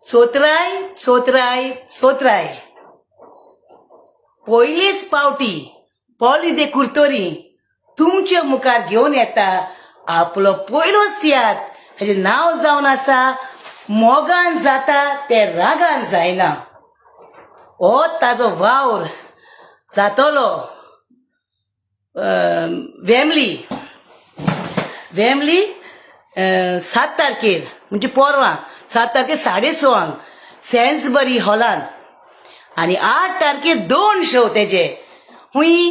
चोत्राय चोत्राय चोत्राय पयलीच पावटी पॉली दे कुर्तोरी तुमच्या मुखार घेवन येता आपलो पयलोच तियात. हेजे नाव जावन आसा मोगान जाता ते रागान जायना. हो ताजो वावर जातलो वेमली वेमली 7 तारखेर म्हणजे परवा 7 तारखेर 6:30 सेन्सबरी हॉलान आणि 8 तारखेर 2 शो तेजे हुई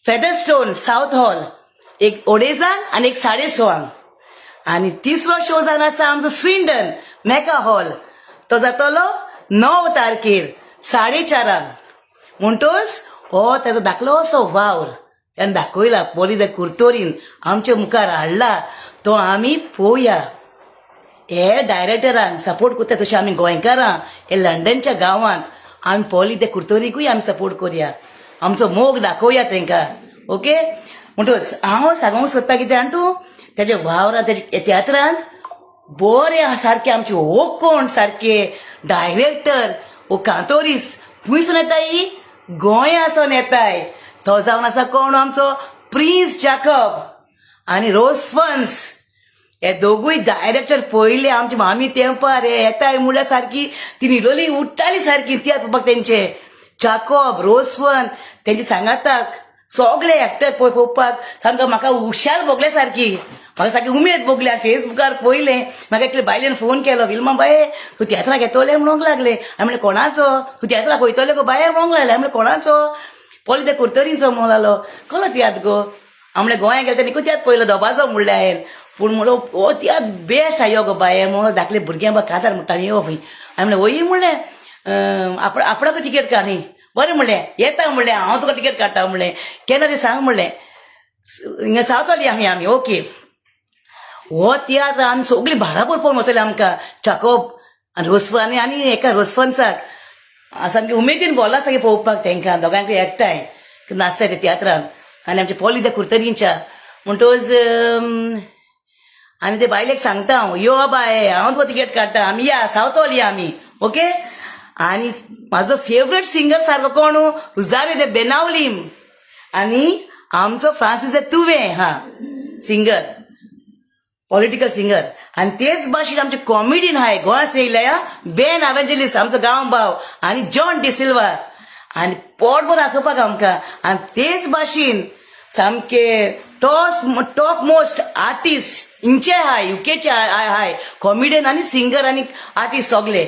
फेदरस्टोन साउथ हॉल, एक ओडेजान आणि एक 6:30 आणि तिसरो शो जावन आसा आमचो स्विंडन मेका हॉल. तो जातलो 9 तारखेर 4:30 म्हणटोच हो तेजो धाकलो असो वावर त्यानं दाखयला पॉली दे कुर्तोरीन आमच्या मुखार हाडला. तो आमी पळोवया. हे डायरेक्टरांक सपोर्ट करता तशें आमी गोंयकारां हे लंडनच्या गांवांत आमी पॉली दे कुर्तोरीकूय आमी सपोर्ट करुया. आमचो मोग दाखोवया तांकां. ओके म्हणटच हांव सांगूंक सोदता कितें आंटू तेजे वावरांत तेजे तियात्रांत बरे सारके आमचे कोण सारके डायरेक्टर कांतोरीस खुंयसून येताय गोंयासून येताय. तो जावन आसा कोण आमचो प्रिन्स जाकब आणि रोसफन्स. हे दोगूय डायरेक्टर पयले आमची मामी तेंपार हे येताय म्हणल्यार सारकी ती न्हिदोली उठ्ठाली सारकी तियात्र पळोवपाक तेंचे. जाकब रोसफन तेंचे सांगाताक सगळे एक्टर पळोवपाक सामको म्हाका हुशार भोगले सारकी. म्हाका सारकी उमेद भोगली. फेसबुकार पयलें म्हाका एकले बायलेन फोन केलो, विल्मा बाये तूं तियात्राक येतोले म्हणूंक लागले. हांवें म्हणलें कोणाचो? तूं तियात्राक वयतले गो बाये म्हणूंक लागले. हांवें म्हणलें कोणाचो? पॉली दे कुर्तोरीचो म्हणूंक लागलो. कसलो तियात्र गो? हांव म्हणलें गोंया गेले तेन्ना तियात्र पयलो दोबाजो म्हणलें हांवें. पूण म्हणलो हो तियात्र बेस्ट आयो गो बाये म्हणून धाकले भुरग्यां बाबा कांतार म्हणटाली यो खंय. हांवें म्हणलें वय म्हणलें आपणाक तिकेट काड न्ही. बरें म्हणलें येता म्हणलें हांव तुका तिकेट काडटा म्हणलें. केन्ना तें सांग म्हणलें. हिंगा सावतली आमी ओके. हो तियात्र आमी सगळीं भाराबर पळोवन वतले आमकां जाकब आनी रोसफन आनी एका रोसफन्साक सामकी उमेदीन बोला सारकें पळोवपाक तांकां दोगांयकूय एकठांय नाचताय ते तियात्रान. आनी आमचे पॉली दे कुर्तोरींच्या म्हणटोच आनी ते बायलेक सांगता हांव यो बाय हांव तुका तिकेट काडटा आमी या सावतली आमी ओके. आनी म्हाजो फेवरेट सिंगर सारको कोण रुजारियो दे बेनावलीम आनी आमचो फ्रांसीस दे तुवें सिंगर पॉलिटिकल सिंगर. आनी तेच भाशेन आमचे कॉमेडीन हाय गोंयांत येयल्या बेन एवेंजेलिस्ट आमचो गांव भाव आनी जॉन डिसिल्वा आनी पोटभर आसोवपाक आमकां. आनी तेच भाशेन सामके टॉप मोस्ट आर्टिस्ट हिंचे हाय युकेचे हाय कॉमेडियन आनी सिंगर आनी आर्टिस्ट सगळे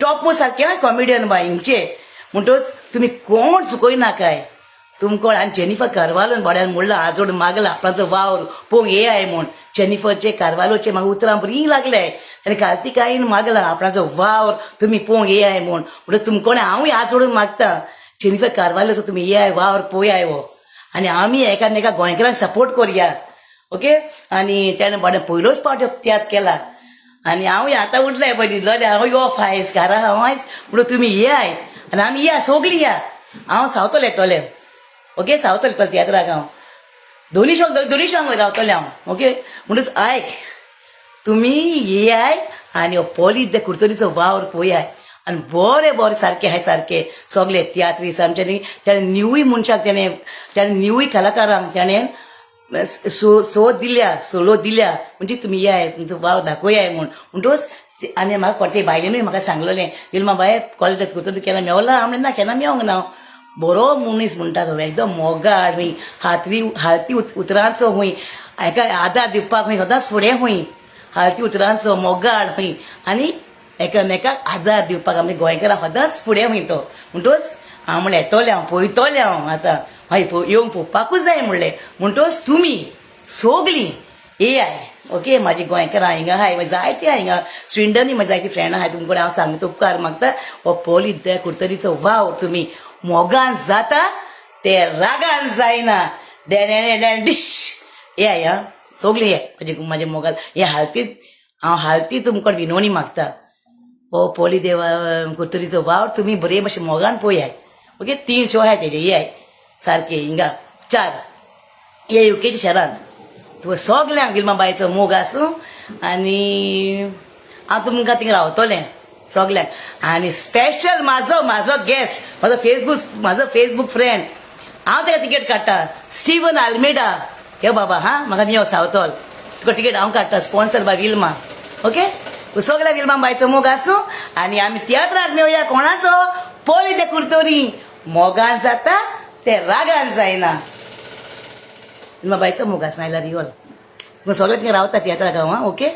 टॉप मोस्ट सारके कॉमेडियन बाय हिंचे. म्हणटच तुमी कोण चुकयनाकाय तुमकोण. आनी जेनिफर कार्वालोन भाड्यान म्हणला आजोड मागला आपणाचो वावर पळोवंक येयाय म्हूण. जेनिफरचे कार्वालोचे म्हाका उतरां बरीं लागले. आनी कार्तिकायेन मागला आपणाचो वावर तुमी पळोवंक येयाय म्हूण. म्हणटच तुमकोण हांवूय आजोडून मागता जेनिफर कार्वालोचो तुमी येयाय वावर पळोवयाय वो. आनी आमी एकामेका गोंयकारांक सपोर्ट करया ओके. आनी त्याने भाड्यान पयलोच पावटी तियात्र केला. आनी हांवूय आतां उठलें पळय न्हिदलोलें हांव यो आयज घरा हांव आयज म्हणून तुमी येयाय आनी आमी या सगळीं या. हांव सावतलें येतोलें ओके. सावतलें येतोलें तियात्राक हांव दोनी शॉंग रावतलें हांव ओके. म्हणटच आयक तुमी येयाय आनी हो पॉली दे कुर्तोरीचो वावर पळोवयाय. आनी बरे सारके हाय सारके सगळे तियात्रीस आमच्यांनी ताणें न्यूय मनशाक ताणें न्यूय कलाकारांक ताणें सोलो दिल्या म्हणजे तुमी येयाय तुमचो वाव दाखोवयाय म्हूण. म्हणटच आनी म्हाका ते बायलेनूय म्हाका सांगलेलें विल्मा बाय पॉली दे कुर्तोरी केन्ना मेवला. हांव म्हणलें ना केन्ना मेवंक ना. बरो मनीस म्हणटा तो एकदम मोगाळ हूंय हालती उतरांचो हूंय हेका आदार दिवपाक हूंय सदांच फुडें हूंय हालती उतरांचो मोगाळ हूंय आनी एकामेकाक आदार दिवपाक आमी गोंयकारां सदांच फुडें हूंय तो. म्हणटच हांव म्हणलें येतोलें हांव पळयतोलें हांव आतां हय येवंक पळोवपाकूच जाय म्हणलें. म्हणटच तुमी सगळीं येयाय ओके. म्हाजी गोंयकारां हिंगा हाय मागीर जायती हाय हिंगा स्विंडनूय म्हाजी जायती फ्रेंडां हाय. तुमकां हांव सांगता उपकार मागता हो पॉली दे कुर्तोरीचो वाव तुमी मोगान जाता ते रागान जायना डिश येयाय सगळीं ये म्हाजे मोगान हे हालती तुमकां विनवणी मागता. हो पॉली दे कुर्तोरीचो वाव तुमी बरे भाशेन मोगान पळोवयाय ओके. 3 शो हाय तेजे येयाय सारके हिंगा 4 हे युकेच्या शहरांत. तुका सगल्यांक विल्मा बायचो मोग आसूं आनी हांव तुमकां थिंगा रावतलें सगल्यांक आनी स्पेशल म्हाजो गेस्ट म्हाजो फेसबूक फ्रेंड हांव ताका तिकेट काडटा स्टीवन आल्मेडा हे बाबा म्हाका मेव सावतोल तुका तिकेट हांव काडटा स्पॉन्सर बाय विल्मा ओके सगल्या विल्मा बायचो मोग आसूं आनी आमी तियात्राक मेवया कोणाचो पळय ते कुर्तोरी मोगान जाता ते रागान जायना विल्मा बायचो मोग आसा आयला रिवल सगळे थिंगा रावता तियात्राक हांव ओके